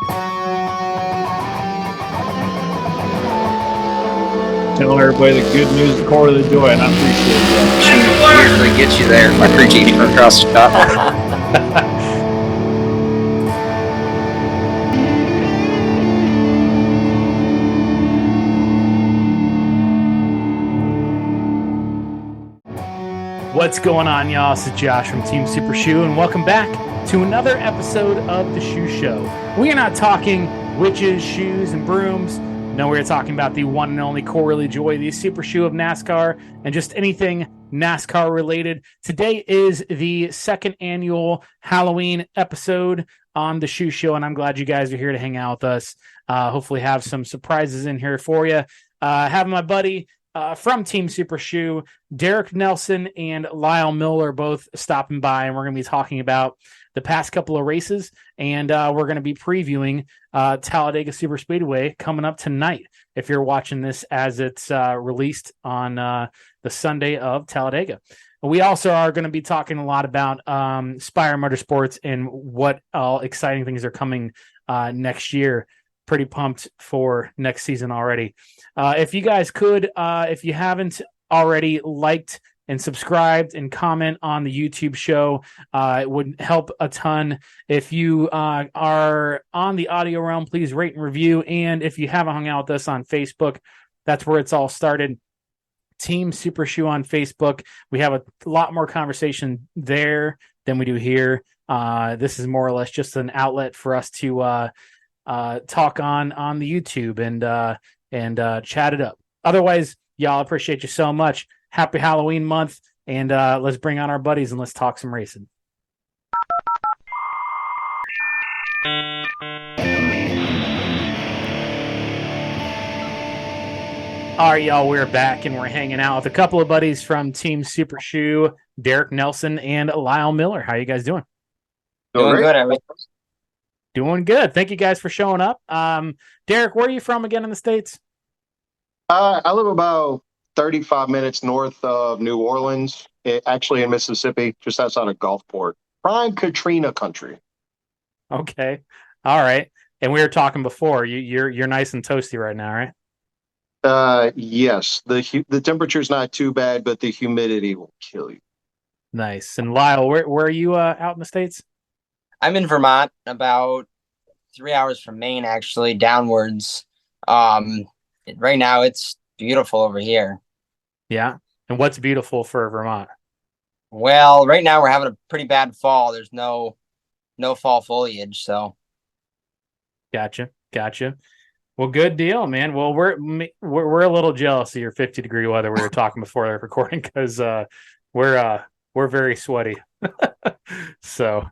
Tell everybody the good news of Corey LaJoie, and I appreciate that. She usually gets you there. I appreciate you from across the top. What's going on, y'all? This is Josh from Team Super Shoe, and welcome back to another episode of The Shoe Show. We are not talking witches, shoes, and brooms. No, we're talking about the one and only Corey LaJoie, the Super Shoe of NASCAR, and just anything NASCAR related. Today is the second annual Halloween episode on The Shoe Show, and I'm glad you guys are here to hang out with us. Hopefully have some surprises in here for you. Having my buddy from Team Super Shoe, Derek Nelson and Lyle Miller both stopping by, and we're going to be talking about the past couple of races, and we're going to be previewing Talladega Super Speedway coming up tonight, if you're watching this as it's released on the Sunday of Talladega. We also are going to be talking a lot about Spire Motorsports and what all exciting things are coming next year. Pretty pumped for next season already. If you guys could, if you haven't already, liked and subscribed and comment on the YouTube show, it would help a ton. If you are on the audio realm, please rate and review. And if you haven't hung out with us on Facebook, that's where it's all started. Team Super Shoe on Facebook. We have a lot more conversation there than we do here. This is more or less just an outlet for us to talk on the YouTube and chat it up. Otherwise, y'all, appreciate you so much. Happy Halloween month, and let's bring on our buddies and let's talk some racing. All right, y'all, we're back and we're hanging out with a couple of buddies from Team Super Shoe, Derek Nelson and Lyle Miller. How you guys doing? Doing good. Doing good. Thank you guys for showing up. Derek, where are you from again in the States? I live about 35 minutes north of New Orleans, actually in Mississippi, just outside of Gulfport. Prime Katrina country. Okay. All right. And we were talking before. You're nice and toasty right now, right? Yes. The temperature's not too bad, but the humidity will kill you. Nice. And Lyle, where are you out in the States? I'm in Vermont, about 3 hours from Maine, actually, downwards. Right now, it's beautiful over here. Yeah. And what's beautiful for Vermont? Well, right now we're having a pretty bad fall. There's no fall foliage, so. Gotcha. Well, good deal, man. Well, we're a little jealous of your 50-degree weather. We were talking before the recording because we're very sweaty. So.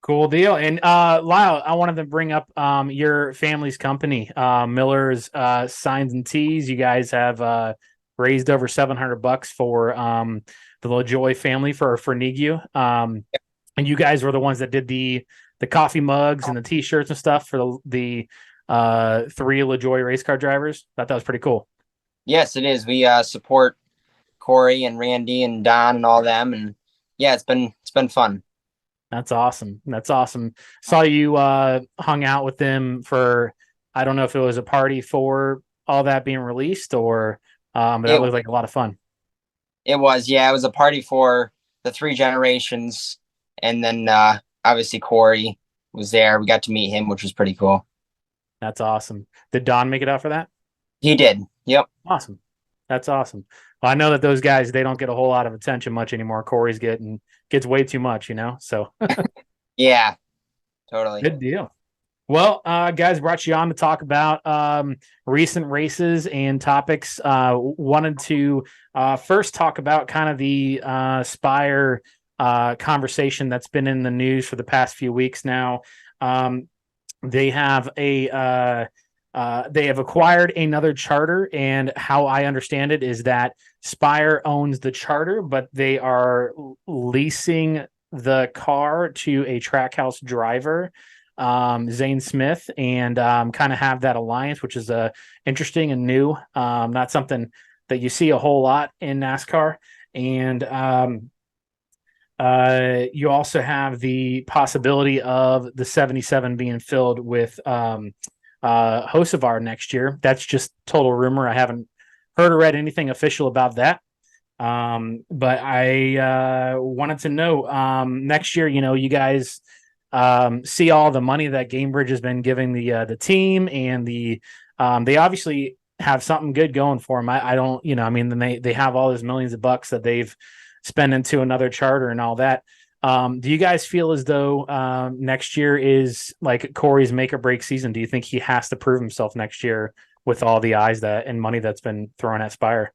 Cool deal. And Lyle, I wanted to bring up your family's company, Miller's Signs and Tees. You guys have raised over $700 for the LaJoie family for NIGU. And you guys were the ones that did the coffee mugs and the T-shirts and stuff for the 3 LaJoie race car drivers. Thought that was pretty cool. Yes, it is. We support Corey and Randy and Don and all them, and yeah, it's been fun. That's awesome. Saw you hung out with them for, I don't know if it was a party for all that being released or, but that looked like a lot of fun. It was, yeah. It was a party for the 3 generations. And then obviously Corey was there. We got to meet him, which was pretty cool. That's awesome. Did Don make it out for that? He did. Yep. Awesome. That's awesome. Well, I know that those guys, they don't get a whole lot of attention much anymore. Corey's gets way too much, so. Yeah, totally. Good deal. Well, guys, brought you on to talk about recent races and topics. Wanted to first talk about kind of the Spire conversation that's been in the news for the past few weeks now. They have they have acquired another charter, and how I understand it is that Spire owns the charter, but they are leasing the car to a Trackhouse driver, Zane Smith, and kind of have that alliance, which is interesting and new. Not something that you see a whole lot in NASCAR. And You also have the possibility of the 77 being filled with Hocevar next year. That's just total rumor. I haven't heard or read anything official about that. But I wanted to know next year, you guys see all the money that Gamebridge has been giving the team, and they obviously have something good going for them. I don't, then they have all those millions of bucks that they've spent into another charter and all that. Do you guys feel as though next year is like Corey's make or break season? Do you think he has to prove himself next year with all the eyes and money that's been thrown at Spire?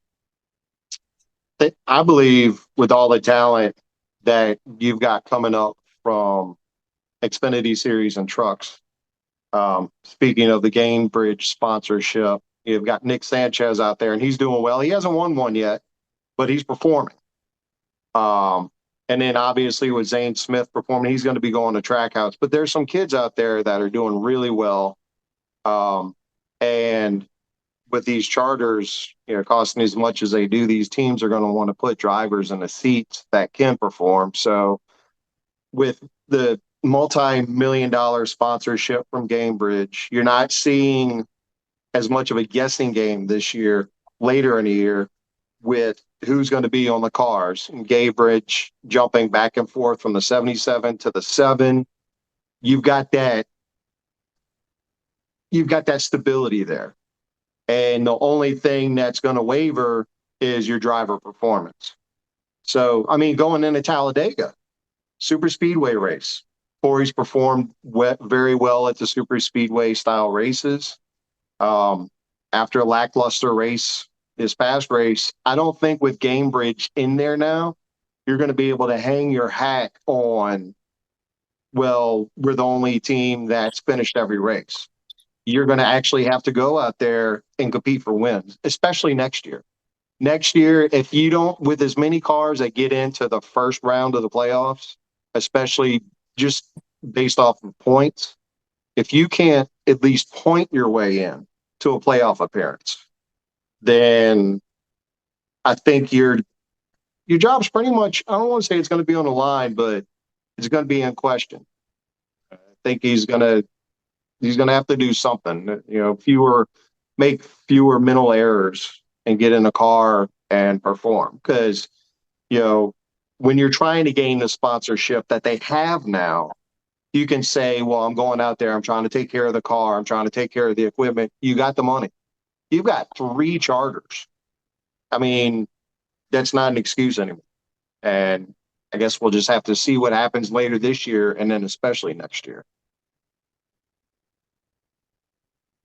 I believe with all the talent that you've got coming up from Xfinity Series and trucks, speaking of the Gamebridge sponsorship, you've got Nick Sanchez out there, and he's doing well. He hasn't won one yet, but he's performing. And then obviously with Zane Smith performing, he's going to be going to Trackhouse. But there's some kids out there that are doing really well. And with these charters, costing as much as they do, these teams are going to want to put drivers in the seats that can perform. So with the multi-million-dollar sponsorship from Gamebridge, you're not seeing as much of a guessing game this year, later in the year, with who's going to be on the cars. And Gamebridge jumping back and forth from the 77 to the 7. You've got that stability there. And the only thing that's going to waver is your driver performance. So, going into Talladega, super speedway race. Corey's performed very well at the super speedway style races. After a lackluster race, this past race, I don't think with Gamebridge in there now, you're going to be able to hang your hat on, well, we're the only team that's finished every race. You're going to actually have to go out there and compete for wins, especially next year. Next year, if you don't, with as many cars that get into the first round of the playoffs, especially just based off of points, if you can't at least point your way in to a playoff appearance, then I think your job's pretty much, I don't want to say it's going to be on the line, but it's going to be in question. I think he's going to have to do something, make fewer mental errors and get in a car and perform. Because, when you're trying to gain the sponsorship that they have now, you can say, well, I'm going out there, I'm trying to take care of the car, I'm trying to take care of the equipment. You got the money. You've got 3 charters. That's not an excuse anymore. And I guess we'll just have to see what happens later this year and then especially next year.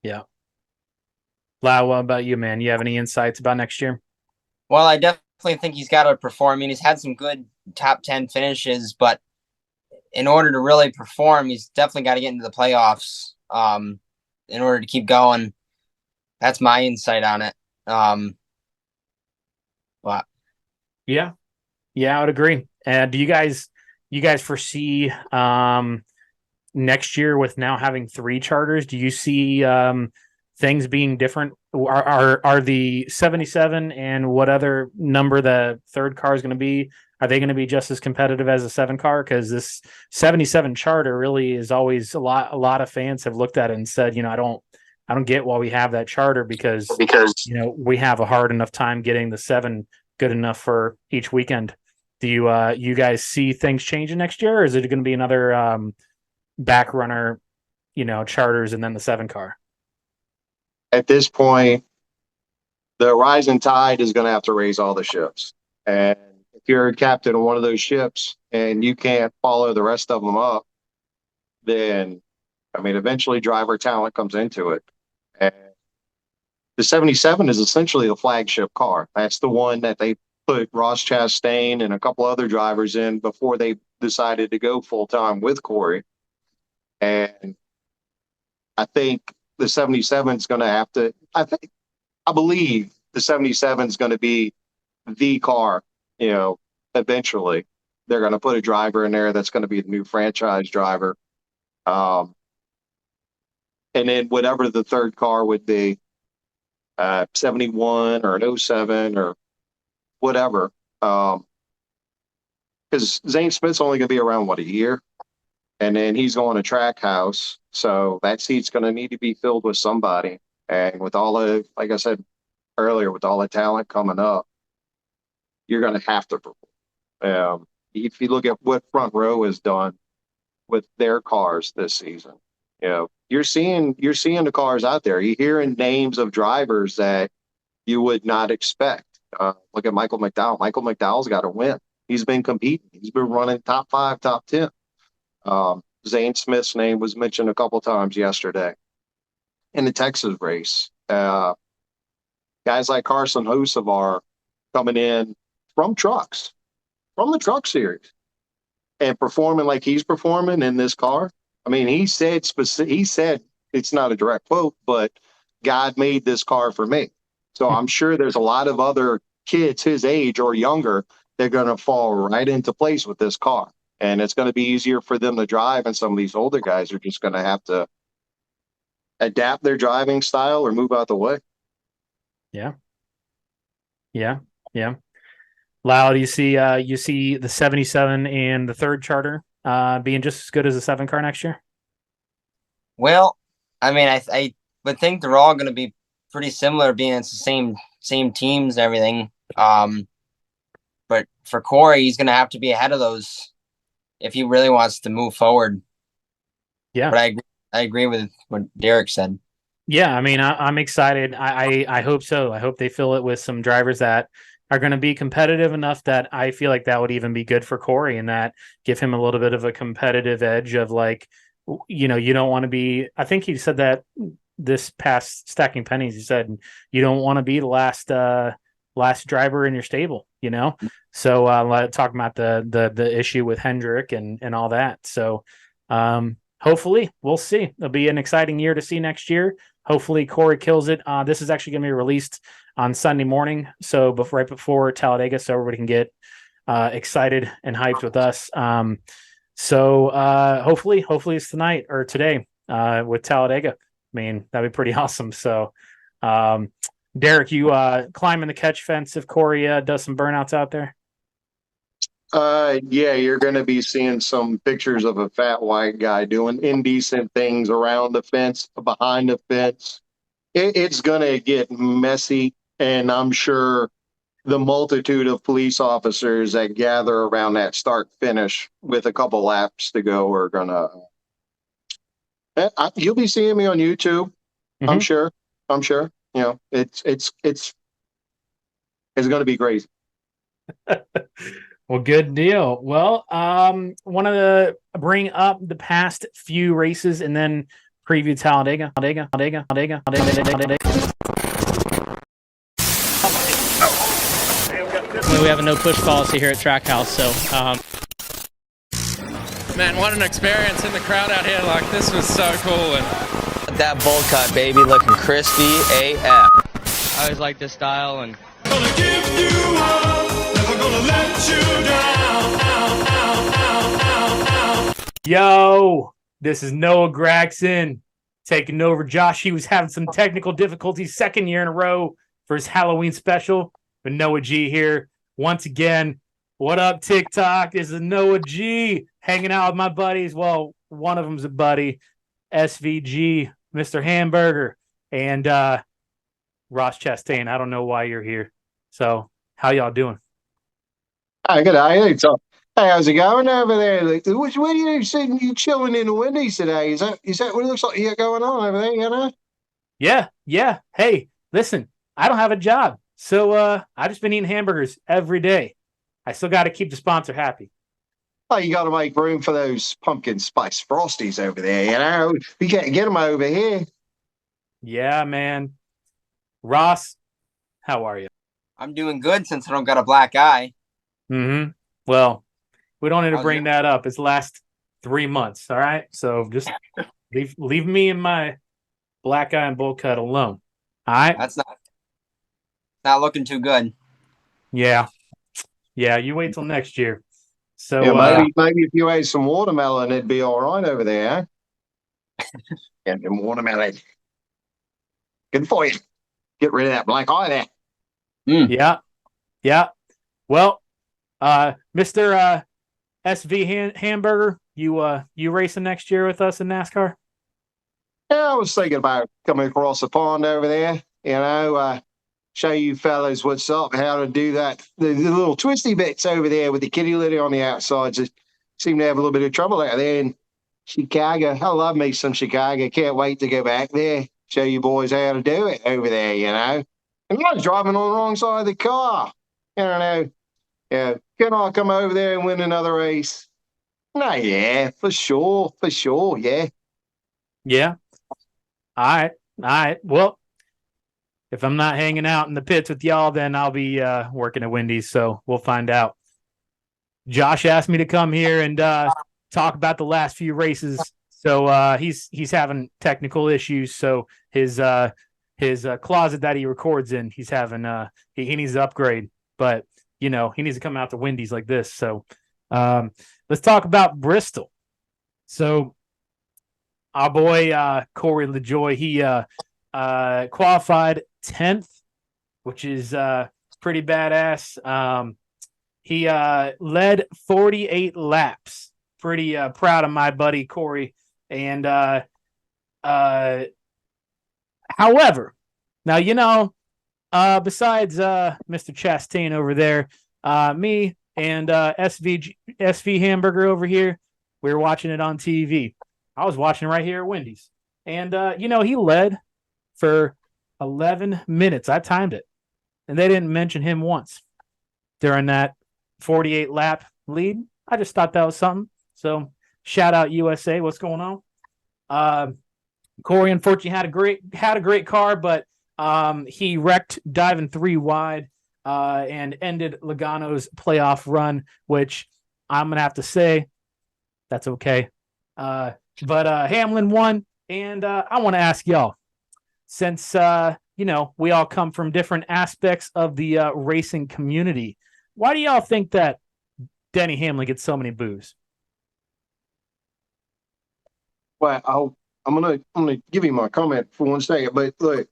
Yeah. Lau, what about you, man? You have any insights about next year? Well, I definitely think he's got to perform. He's had some good top 10 finishes, but in order to really perform, he's definitely got to get into the playoffs in order to keep going. That's my insight on it. But yeah, I would agree. And do you guys foresee next year with now having 3 charters? Do you see things being different? Are the 77 and what other number the third car is going to be? Are they going to be just as competitive as a 7 car? Because this 77 charter really is always a lot of fans have looked at it and said, I don't get why we have that charter because we have a hard enough time getting the 7 good enough for each weekend. Do you guys see things changing next year, or is it going to be another back runner, charters and then the 7 car? At this point, the rising tide is going to have to raise all the ships. And if you're a captain of one of those ships and you can't follow the rest of them up, then, eventually driver talent comes into it. And the 77 is essentially the flagship car. That's the one that they put Ross Chastain and a couple other drivers in before they decided to go full-time with Corey. And I think the 77 is going to have to, I believe the 77 is going to be the car, eventually. They're going to put a driver in there that's going to be the new franchise driver. And then whatever the third car would be, 71 or an 07 or whatever, because Zane Smith's only going to be around, what, a year? And then he's going to Trackhouse. So that seat's going to need to be filled with somebody. And with all the, like I said earlier, with all the talent coming up, you're going to have to perform. If you look at what Front Row has done with their cars this season, you're seeing the cars out there. You're hearing names of drivers that you would not expect. Look at Michael McDowell. Michael McDowell's got to win. He's been competing. He's been running top 5, top 10. Zane Smith's name was mentioned a couple times yesterday in the Texas race. Guys like Carson Hocevar coming in from the truck series, and performing like he's performing in this car. I mean, he said it's not a direct quote, but God made this car for me. So I'm sure there's a lot of other kids his age or younger that are going to fall right into place with this car. And it's going to be easier for them to drive. And some of these older guys are just going to have to adapt their driving style or move out the way. Yeah. Lyle, do you see the 77 and the third charter being just as good as the 7 car next year? Well, I mean, I would think they're all going to be pretty similar, being it's the same teams and everything. But for Corey, he's going to have to be ahead of those if he really wants to move forward. Yeah, but I agree with what Derek said. Yeah, I mean, I'm excited. I hope so. I hope they fill it with some drivers that are going to be competitive enough that I feel like that would even be good for Corey, and that give him a little bit of a competitive edge of, like, you don't want to be, I think he said that this past Stacking Pennies, he said, you don't want to be the last driver in your stable, So talking about the issue with Hendrick and all that. So hopefully we'll see. It'll be an exciting year to see next year. Hopefully Corey kills it. This is actually going to be released on Sunday morning, so right before Talladega, so everybody can get excited and hyped with us. So hopefully it's tonight or today with Talladega. I mean, that'd be pretty awesome. So Derek, you climbing the catch fence if Corey does some burnouts out there? Yeah, you're going to be seeing some pictures of a fat white guy doing indecent things around the fence, behind the fence. It's going to get messy, and I'm sure the multitude of police officers that gather around that start finish with a couple laps to go are going to. You'll be seeing me on YouTube. Mm-hmm. I'm sure. It's going to be crazy. Well, good deal. Well, wanted to bring up the past few races and then preview Talladega. We have a no push policy here at Trackhouse, so. Man, what an experience in the crowd out here! Like, this was so cool. And that bowl cut, baby, looking crispy AF. I always like this style, and. Gonna give you up, never gonna let you down. Yo, this is Noah Gregson taking over Josh. He was having some technical difficulties, second year in a row for his Halloween special. But Noah G here once again. What up, TikTok? This is Noah G hanging out with my buddies. Well, one of them's a buddy, SVG, Mr. Hamburger, and Ross Chastain. I don't know why you're here. So, how y'all doing? Hi, good. Hey, how's it going over there? Like, what are you sitting? You chilling in the windies today? Is that what it looks like you got going on over there? Yeah. Hey, listen, I don't have a job, so I just been eating hamburgers every day. I still got to keep the sponsor happy. Oh, you got to make room for those pumpkin spice frosties over there. You can't get them over here. Yeah, man. Ross, how are you? I'm doing good since I don't got a black eye. Mm-hmm. Well, we don't need to bring that up. It's the last 3 months, all right? So just leave me and my black eye and bowl cut alone. All right? That's not looking too good. Yeah, you wait till next year. So maybe if you ate some watermelon, it'd be all right over there. Get some watermelon. Good for you. Get rid of that black eye there. Yeah. Well, Mr. Hamburger, you racing next year with us in NASCAR? Yeah, I was thinking about coming across the pond over there, show you fellas what's up, how to do that. The little twisty bits over there with the kitty litter on the outside just seem to have a little bit of trouble out there in Chicago. I love me some Chicago. Can't wait to go back there, show you boys how to do it over there, And I was driving on the wrong side of the car. Yeah, can I come over there and win another race? No, yeah, for sure, yeah. Yeah. All right. Well, if I'm not hanging out in the pits with y'all, then I'll be working at Wendy's. So we'll find out. Josh asked me to come here and talk about the last few races. So he's having technical issues. So his closet that he records in, he's having he needs to upgrade. But he needs to come out to Wendy's like this. So let's talk about Bristol. So our boy Corey LaJoie, he qualified 10th, which is pretty badass. He led 48 laps. Pretty proud of my buddy Corey. And however, now besides Mr. Chastain over there, me and SV Hamburger over here, we were watching it on TV. I was watching right here at Wendy's. And, he led for 11 minutes. I timed it. And they didn't mention him once during that 48-lap lead. I just thought that was something. So, shout out USA. What's going on? Corey, unfortunately, had a great car, but he wrecked diving 3 wide and ended Logano's playoff run, which I'm going to have to say that's okay. But Hamlin won, and I want to ask y'all, since we all come from different aspects of the racing community, why do y'all think that Denny Hamlin gets so many boos? Well, I'm gonna give you my comment for one second, but look,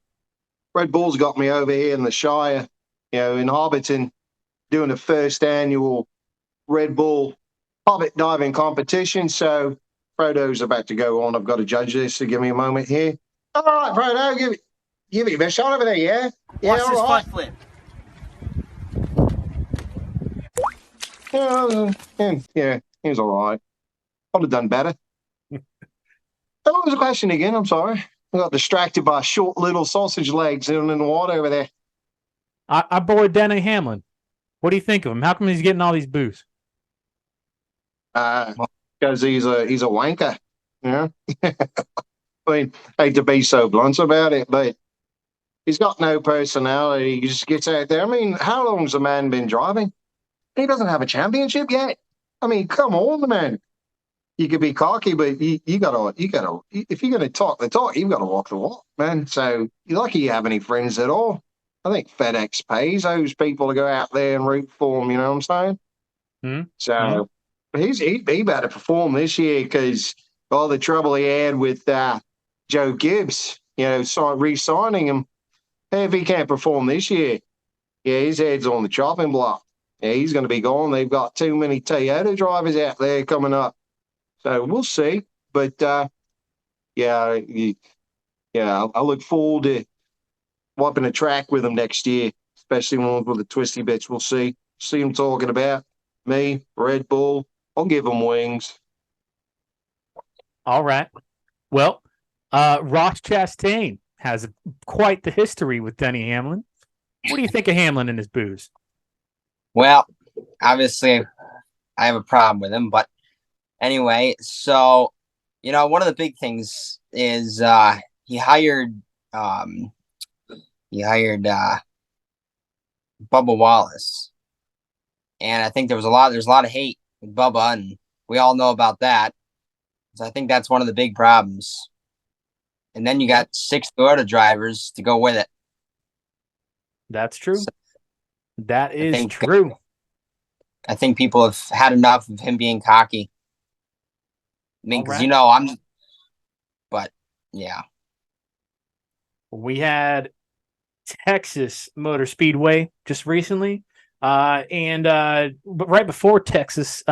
Red Bull's got me over here in the Shire, in Hobbiton, doing the first annual Red Bull Hobbit diving competition. So Frodo's about to go on. I've got to judge this, so give me a moment here. All right, Frodo, give it your best shot over there, yeah? Yeah, Watch this all right. front flip. Yeah, he was all right. I'd have done better. What was the question again? I'm sorry. I got distracted by short little sausage legs in the water over there. Our boy Denny Hamlin. What do you think of him? How come he's getting all these boos? Because he's a wanker. Yeah. I mean, I hate to be so blunt about it, but he's got no personality. He just gets out there. I mean, how long's the man been driving? He doesn't have a championship yet. I mean, come on, man. You could be cocky, but you gotta, if you're gonna talk the talk, you've got to walk the walk, man. So you're lucky you have any friends at all. I think FedEx pays those people to go out there and root for him. You know what I'm saying? Mm-hmm. So he better perform this year because all the trouble he had with Joe Gibbs, re-signing him. If he can't perform this year, his head's on the chopping block. Yeah, he's going to be gone. They've got too many Toyota drivers out there coming up. So we'll see. But, I look forward to wiping the track with him next year, especially with the twisty bits. We'll see. See him talking about me, Red Bull. I'll give him wings. All right. Well, Ross Chastain has quite the history with Denny Hamlin. What do you think of Hamlin and his boos? Well, obviously, I have a problem with him, but anyway, so one of the big things is he hired Bubba Wallace, and I think there's a lot of hate with Bubba, and we all know about that. So I think that's one of the big problems. And then you got 6 Toyota drivers to go with it. That's true. So that is true. I think people have had enough of him being cocky. I mean, because but yeah. We had Texas Motor Speedway just recently. And right before Texas,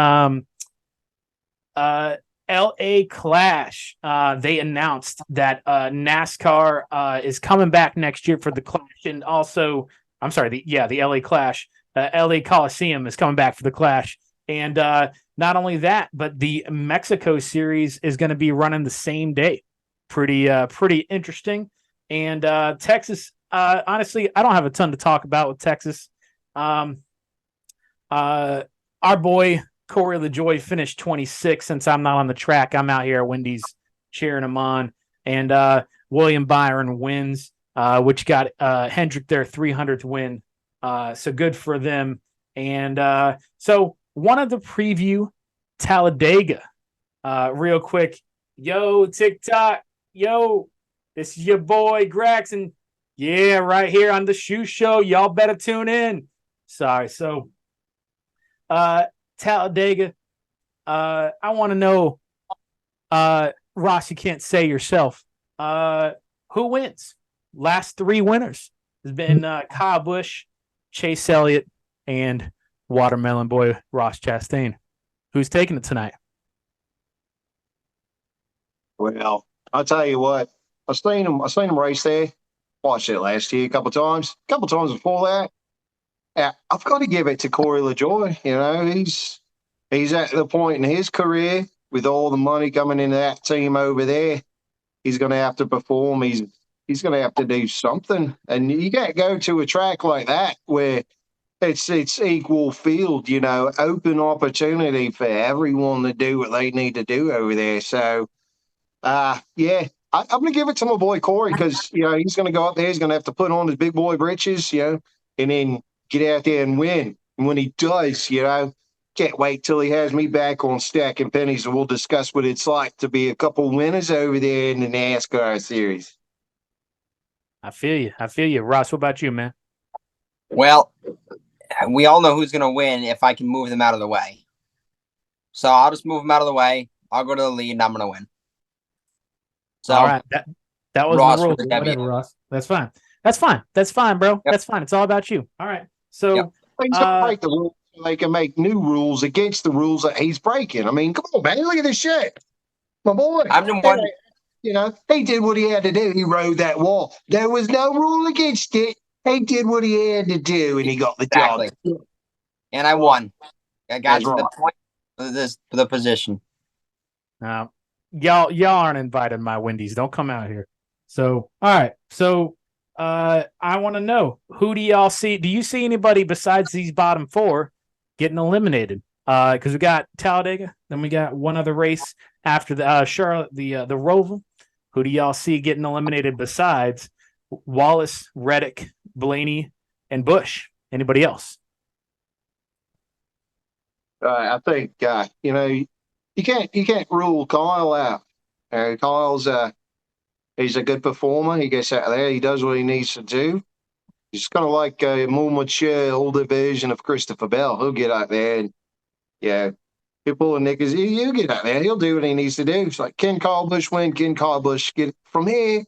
LA Clash. They announced that NASCAR is coming back next year for the Clash, and also, I'm sorry, the LA Clash. LA Coliseum is coming back for the Clash, and not only that, but the Mexico Series is going to be running the same day. Pretty interesting. And Texas, honestly, I don't have a ton to talk about with Texas. Our boy Corey LaJoie finished 26th. Since I'm not on the track, I'm out here at Wendy's cheering him on. And William Byron wins, which got Hendrick their 300th win. So good for them. And so wanted to preview Talladega real quick. Yo, TikTok. Yo, this is your boy Graxon. Yeah, right here on the Shoe Show. Y'all better tune in. Sorry. So Talladega. I want to know, Ross, you can't say yourself. Who wins? Last three winners has been Kyle Busch, Chase Elliott, and Watermelon Boy Ross Chastain. Who's taking it tonight? Well, I'll tell you what. I seen him race there. Watched it last year a couple times before that. Yeah, I've got to give it to Corey LaJoie. You know, he's at the point in his career with all the money coming into that team over there. He's going to have to perform. He's going to have to do something. And you can't go to a track like that where it's equal field, you know, open opportunity for everyone to do what they need to do over there. So, yeah, I'm going to give it to my boy Corey because, you know, he's going to go up there. He's going to have to put on his big boy britches, you know, and then get out there and win. And when he does, you know, can't wait till he has me back on Stacking Pennies, and we'll discuss what it's like to be a couple winners over there in the NASCAR series. I feel you. Ross, what about you, man? Well, we all know who's going to win if I can move them out of the way. So I'll just move them out of the way. I'll go to the lead, and I'm going to win. So, all right, that was Ross the rule. for the W. Whatever, Ross. That's fine, bro. Yep. That's fine. It's all about you. All right. So Yep. He's going to break the rules so they can make new rules against the rules that he's breaking. I mean, come on, man. Look at this shit. My boy. I'm the one. You know, he did what he had to do. He rode that wall. There was no rule against it. He did what he had to do, and he got the job. And I won. I got That's to the right. point of the position. y'all aren't invited to my Wendy's. Don't come out here. So, all right. So, I want to know, who do y'all see? Do you see anybody besides these bottom four getting eliminated? Because we got Talladega, then we got one other race after the Charlotte, the Roval. Who do y'all see getting eliminated besides Wallace, Reddick, Blaney, and Bush? Anybody else? I think you know, you can't rule Kyle out. Kyle's he's a good performer. He gets out there. He does what he needs to do. He's kind of like a more mature, older version of Christopher Bell. He'll get out there and he'll pull the knickers. He'll get out there. He'll do what he needs to do. It's like, can Kyle Busch win? Can Kyle Busch get from here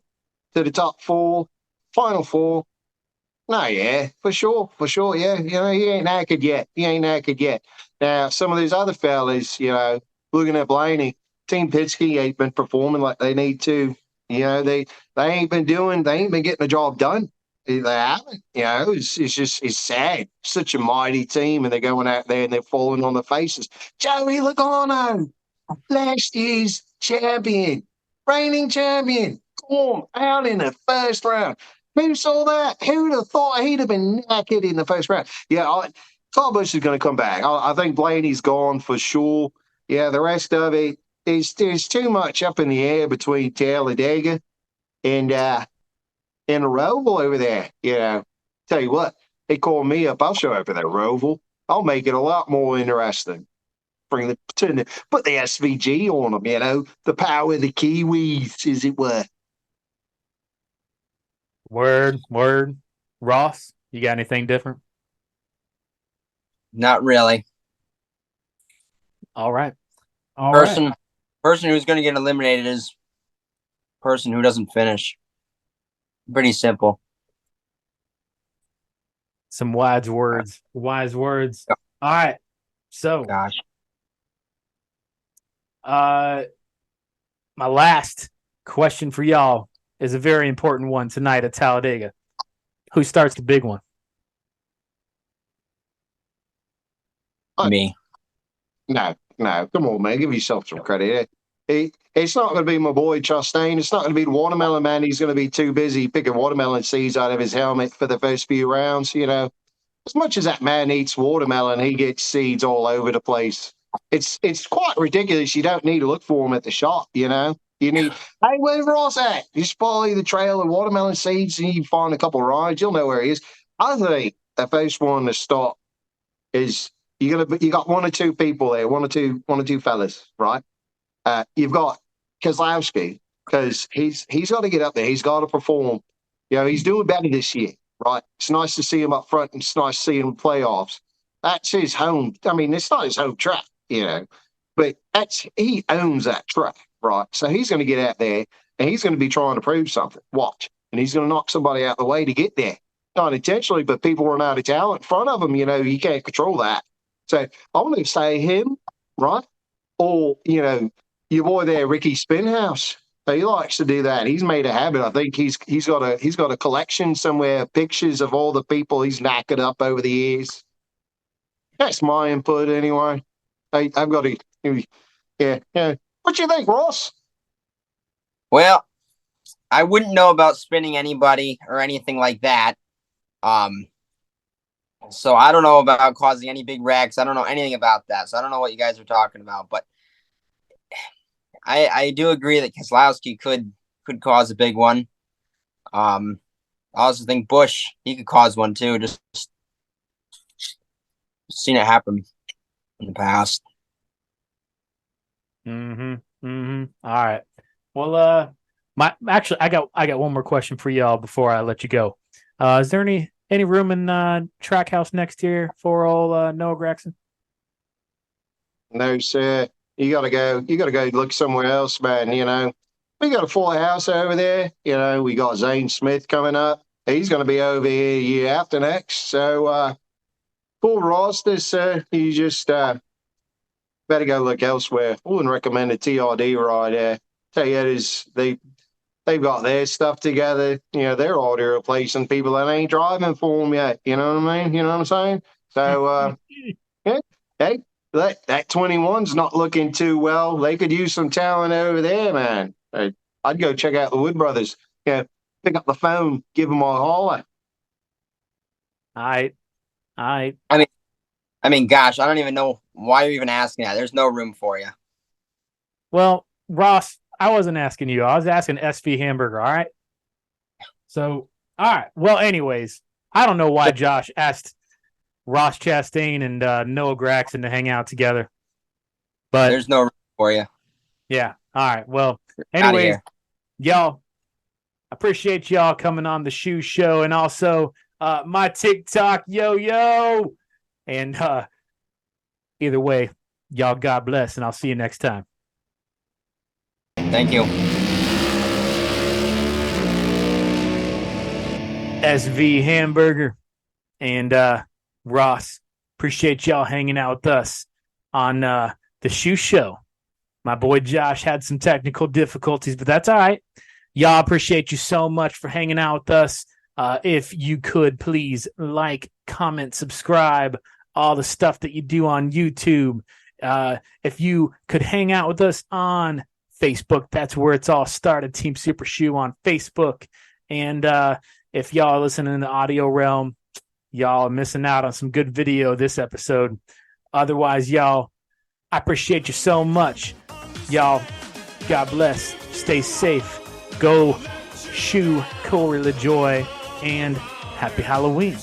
to the top four, final four? No, yeah, for sure. Yeah, you know, he ain't knackered yet. Now, some of these other fellas, you know, looking at Blaney, Team Penske ain't been performing like they need to. You know, they ain't been getting the job done. They haven't. You know, it's sad. Such a mighty team, and they're going out there and they're falling on their faces. Joey Logano, last year's champion, reigning champion, boom, out in the first round. Who saw that? Who'd have thought he'd have been knackered in the first round? Yeah, Kyle Busch is going to come back. I think Blaney's gone for sure. Yeah, the rest of it is there's too much up in the air between Talladega and the Roval over there. You know, tell you what, they call me up. I'll show up for that Roval. I'll make it a lot more interesting. Put the SVG on them. You know, the power of the Kiwis, as it were. Word. Ross, you got anything different? Not really. All right. Person who's going to get eliminated is person who doesn't finish. Pretty simple. Some wise words. Yep. All right. So, gosh, My last question for y'all is a very important one tonight at Talladega. Who starts the big one? Me. No, come on, man. Give yourself some credit. It's not going to be my boy Chastain. It's not going to be the watermelon man. He's going to be too busy picking watermelon seeds out of his helmet for the first few rounds. You know, as much as that man eats watermelon, he gets seeds all over the place. It's quite ridiculous. You don't need to look for him at the shop. You know, you need. Hey, where's Ross at? You just follow the trail of watermelon seeds, and you find a couple of rides. You'll know where he is. I think the first one to stop is. You got one or two people there, one or two fellas, right? You've got Keselowski because he's got to get up there. He's got to perform. You know, he's doing better this year, right? It's nice to see him up front, and it's nice to see him in playoffs. That's his home. I mean, it's not his home track, you know, but he owns that track, right? So he's going to get out there, and he's going to be trying to prove something. Watch, and he's going to knock somebody out of the way to get there. Not intentionally, but people run out of talent in front of him. You know, you can't control that. So I'm going to say him, right? Or, you know, your boy there, Ricky Spinhouse. He likes to do that. He's made a habit. I think he's got a collection somewhere, pictures of all the people he's knackered up over the years. That's my input anyway. I've got to, yeah. What do you think, Ross? Well, I wouldn't know about spinning anybody or anything like that. So I don't know about causing any big wrecks. I don't know anything about that. So I don't know what you guys are talking about. But I do agree that Keselowski could cause a big one. I also think Busch, he could cause one too. Just seen it happen in the past. All right. Well, I got one more question for y'all before I let you go. Is there any room in Trackhouse next year for old Noah Gragson? No, sir. You gotta go look somewhere else, man. You know, we got a full house over there. You know, we got Zane Smith coming up. He's gonna be over here year after next. So full rosters, sir. You just better go look elsewhere. I wouldn't recommend a TRD ride there. Tell you, they've got their stuff together. You know, they're already replacing people that ain't driving for them yet. You know what I mean? You know what I'm saying? So, yeah, hey, that 21's not looking too well. They could use some talent over there, man. I'd go check out the Wood Brothers. Yeah, pick up the phone, give them a holler. I mean, gosh, I don't even know why you're even asking that. There's no room for you. Well, Ross, I wasn't asking you. I was asking SV Hamburger, all right? So, all right. Well, anyways, I don't know why Josh asked Ross Chastain and Noah Gragson to hang out together. But there's no room for you. Yeah. All right. Well, anyways, y'all, appreciate y'all coming on the Shoe Show and also my TikTok yo. And either way, y'all, God bless, and I'll see you next time. Thank you. SV Hamburger and Ross, appreciate y'all hanging out with us on the Shoe Show. My boy Josh had some technical difficulties, but that's all right. Y'all, appreciate you so much for hanging out with us. If you could please like, comment, subscribe, all the stuff that you do on YouTube. If you could hang out with us on Facebook, that's where it's all started. Team Super Shoe on Facebook. And if y'all are listening in the audio realm, y'all are missing out on some good video this episode. Otherwise, y'all, I appreciate you so much. Y'all, God bless. Stay safe. Go shoe Corey LaJoie. And happy Halloween.